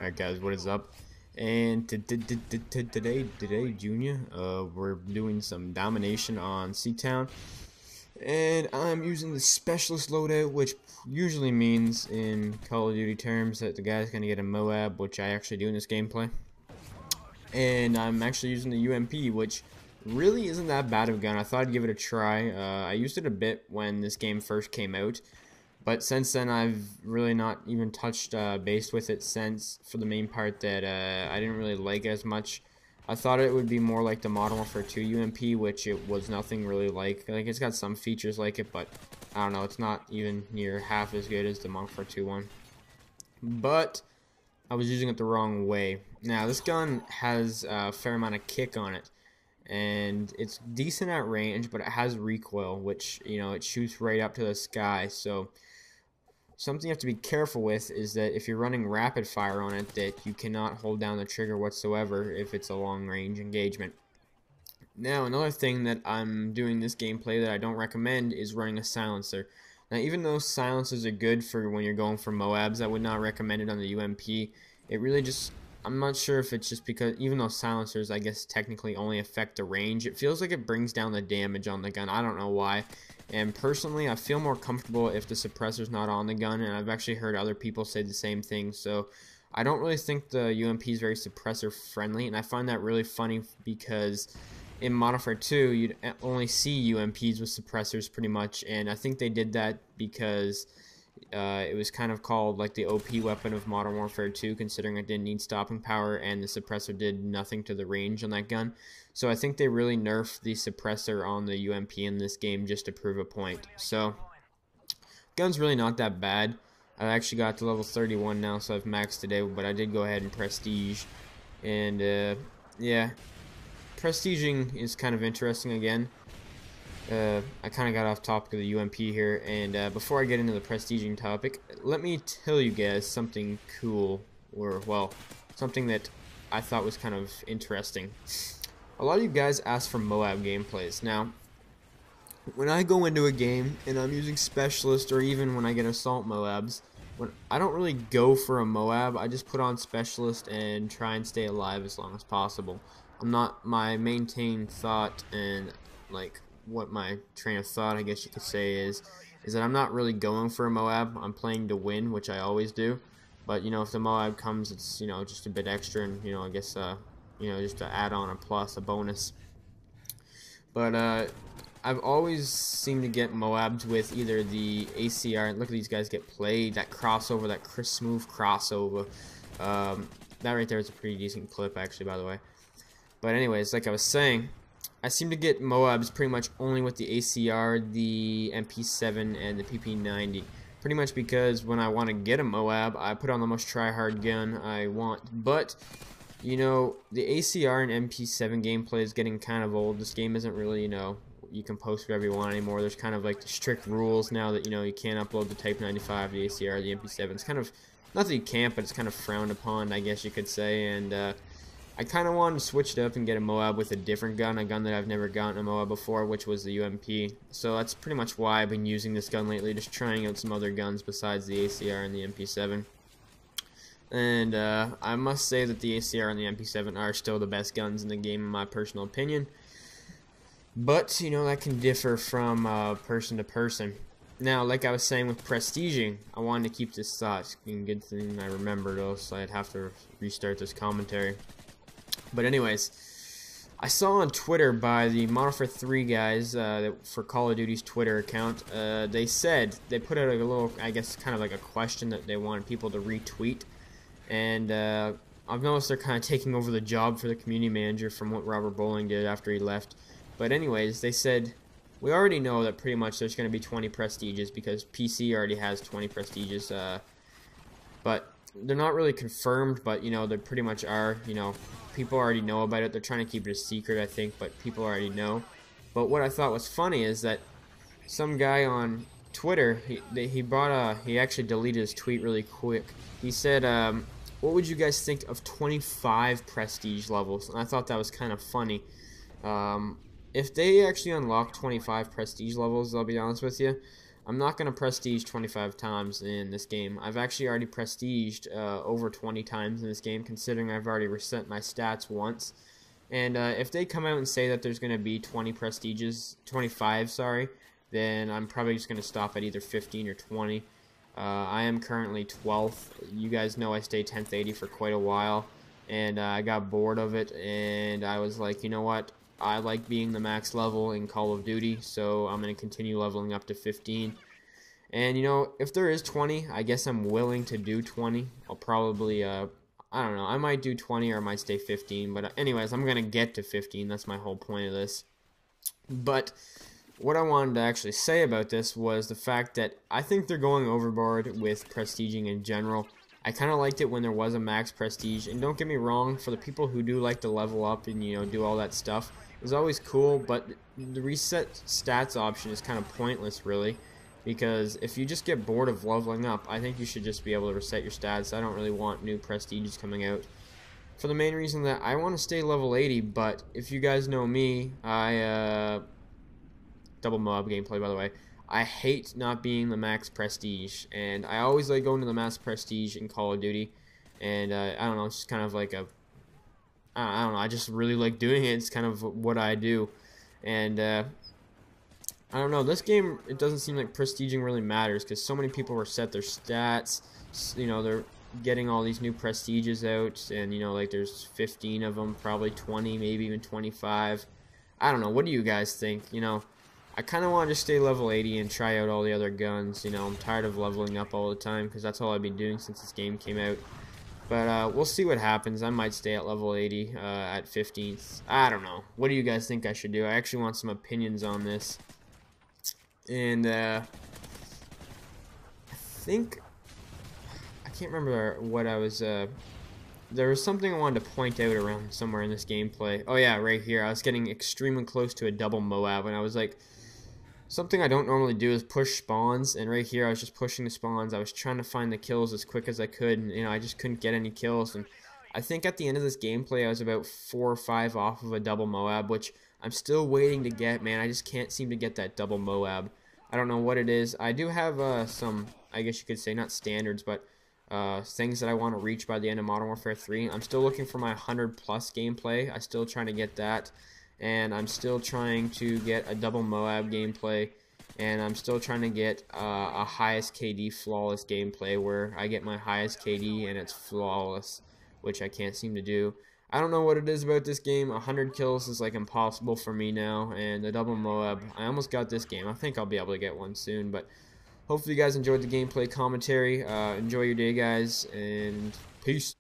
Alright guys, what is up? And today, Junior, we're doing some domination on C-Town. And I'm using the specialist loadout, which usually means in Call of Duty terms that the guy's gonna get a MOAB, which I actually do in this gameplay. And I'm actually using the UMP, which really isn't that bad of a gun. I thought I'd give it a try. I used it a bit when this game first came out. But since then, I've really not even touched base with it since, for the main part that I didn't really like as much. I thought it would be more like the Modern Warfare 2 UMP, which it was nothing really like. Like, it's got some features like it, but I don't know, it's not even near half as good as the Modern Warfare 2 one. But I was using it the wrong way. Now, this gun has a fair amount of kick on it, and it's decent at range, but it has recoil, which, you know, it shoots right up to the sky, so something you have to be careful with is that if you're running rapid fire on it, that you cannot hold down the trigger whatsoever if it's a long range engagement. Now, another thing that I'm doing this gameplay that I don't recommend is running a silencer. Now, even though silencers are good for when you're going for MOABs, I would not recommend it on the UMP. It really just, I'm not sure if it's just because, even though silencers, I guess, technically only affect the range, it feels like it brings down the damage on the gun. I don't know why. And personally, I feel more comfortable if the suppressor's not on the gun, and I've actually heard other people say the same thing. So I don't really think the UMP is very suppressor friendly, and I find that really funny because in Modern Warfare 2, you'd only see UMPs with suppressors pretty much, and I think they did that because it was kind of called like the OP weapon of Modern Warfare 2, considering it didn't need stopping power and the suppressor did nothing to the range on that gun. So I think they really nerfed the suppressor on the UMP in this game just to prove a point. So gun's really not that bad. I actually got to level 31 now, so I've maxed today, but I did go ahead and prestige. And yeah, prestiging is kind of interesting again. I kind of got off topic of the UMP here, and before I get into the prestiging topic, let me tell you guys something cool, or, well, something that I thought was kind of interesting. A lot of you guys ask for MOAB gameplays. Now, when I go into a game and I'm using specialist, or even when I get assault MOABs, when I don't really go for a MOAB, I just put on specialist and try and stay alive as long as possible. My maintained thought, and like what my train of thought, I guess you could say, is that I'm not really going for a MOAB. I'm playing to win, which I always do. But, you know, if the MOAB comes, it's, you know, just a bit extra, and, you know, I guess, you know, just to add on a plus, a bonus. But, I've always seemed to get MOABs with either the ACR, look at these guys get played, that crossover, that crisp, smooth crossover. That right there is a pretty decent clip, actually, by the way. But anyways, like I was saying, I seem to get MOABs pretty much only with the ACR, the MP7, and the PP90. Pretty much because when I want to get a MOAB, I put on the most try-hard gun I want. But, you know, the ACR and MP7 gameplay is getting kind of old. This game isn't really, you know, you can post whatever you want anymore. There's kind of like the strict rules now that, you know, you can't upload the Type 95, the ACR, the MP7. It's kind of, not that you can't, but it's kind of frowned upon, I guess you could say. And I kind of wanted to switch it up and get a MOAB with a different gun, a gun that I've never gotten a MOAB before, which was the UMP. So that's pretty much why I've been using this gun lately, just trying out some other guns besides the ACR and the MP7. And I must say that the ACR and the MP7 are still the best guns in the game, in my personal opinion. But, you know, that can differ from person to person. Now, like I was saying with prestiging, I wanted to keep this thought. Good thing I remembered, else I'd have to restart this commentary. But anyways, I saw on Twitter by the Modern Warfare 3 guys for Call of Duty's Twitter account, they said, they put out a little, I guess, kind of like a question that they wanted people to retweet. And I've noticed they're kind of taking over the job for the community manager from what Robert Bowling did after he left. But anyways, they said, we already know that pretty much there's going to be 20 prestiges because PC already has 20 prestiges. But they're not really confirmed, but, you know, they pretty much are. You know, people already know about it. They're trying to keep it a secret, I think, but people already know. But what I thought was funny is that some guy on Twitter, he actually deleted his tweet really quick. He said, what would you guys think of 25 prestige levels? And I thought that was kind of funny. If they actually unlock 25 prestige levels, I'll be honest with you, I'm not going to prestige 25 times in this game. I've actually already prestiged over 20 times in this game, considering I've already reset my stats once. And if they come out and say that there's going to be 20 prestiges, 25, sorry, then I'm probably just going to stop at either 15 or 20. I am currently 12th. You guys know I stayed 10th 80 for quite a while, and I got bored of it, and I was like, you know what? I like being the max level in Call of Duty, so I'm going to continue leveling up to 15. And, you know, if there is 20, I guess I'm willing to do 20. I'll probably, I don't know, I might do 20 or I might stay 15. But anyways, I'm going to get to 15. That's my whole point of this. But what I wanted to actually say about this was the fact that I think they're going overboard with prestiging in general. I kind of liked it when there was a max prestige, and don't get me wrong, for the people who do like to level up and, you know, do all that stuff, it's always cool, but the reset stats option is kind of pointless, really, because if you just get bored of leveling up, I think you should just be able to reset your stats. I don't really want new prestiges coming out, for the main reason that I want to stay level 80, but if you guys know me, double MOAB gameplay, by the way, I hate not being the max prestige, and I always like going to the max prestige in Call of Duty, and I don't know, it's just kind of like a, I don't know, I just really like doing it. It's kind of what I do, and I don't know, this game, it doesn't seem like prestiging really matters, because so many people reset their stats, you know, they're getting all these new prestiges out, and, you know, like, there's 15 of them, probably 20, maybe even 25, I don't know, what do you guys think? You know, I kind of want to just stay level 80 and try out all the other guns. You know, I'm tired of leveling up all the time because that's all I've been doing since this game came out. But we'll see what happens. I might stay at level 80 at 15th. I don't know. What do you guys think I should do? I actually want some opinions on this. And I think, I can't remember what I was, there was something I wanted to point out around somewhere in this gameplay. Oh yeah, right here. I was getting extremely close to a double MOAB, and I was like, something I don't normally do is push spawns, and right here I was just pushing the spawns. I was trying to find the kills as quick as I could, and, you know, I just couldn't get any kills. And I think at the end of this gameplay I was about 4 or 5 off of a double MOAB, which I'm still waiting to get, man. I just can't seem to get that double MOAB. I don't know what it is. I do have some, I guess you could say, not standards, but things that I want to reach by the end of Modern Warfare 3. I'm still looking for my 100+ gameplay. I'm still trying to get that. And I'm still trying to get a double MOAB gameplay, and I'm still trying to get a highest KD flawless gameplay where I get my highest KD and it's flawless, which I can't seem to do. I don't know what it is about this game. 100 kills is like impossible for me now, and the double MOAB, I almost got this game. I think I'll be able to get one soon, but hopefully you guys enjoyed the gameplay commentary. Enjoy your day, guys, and peace.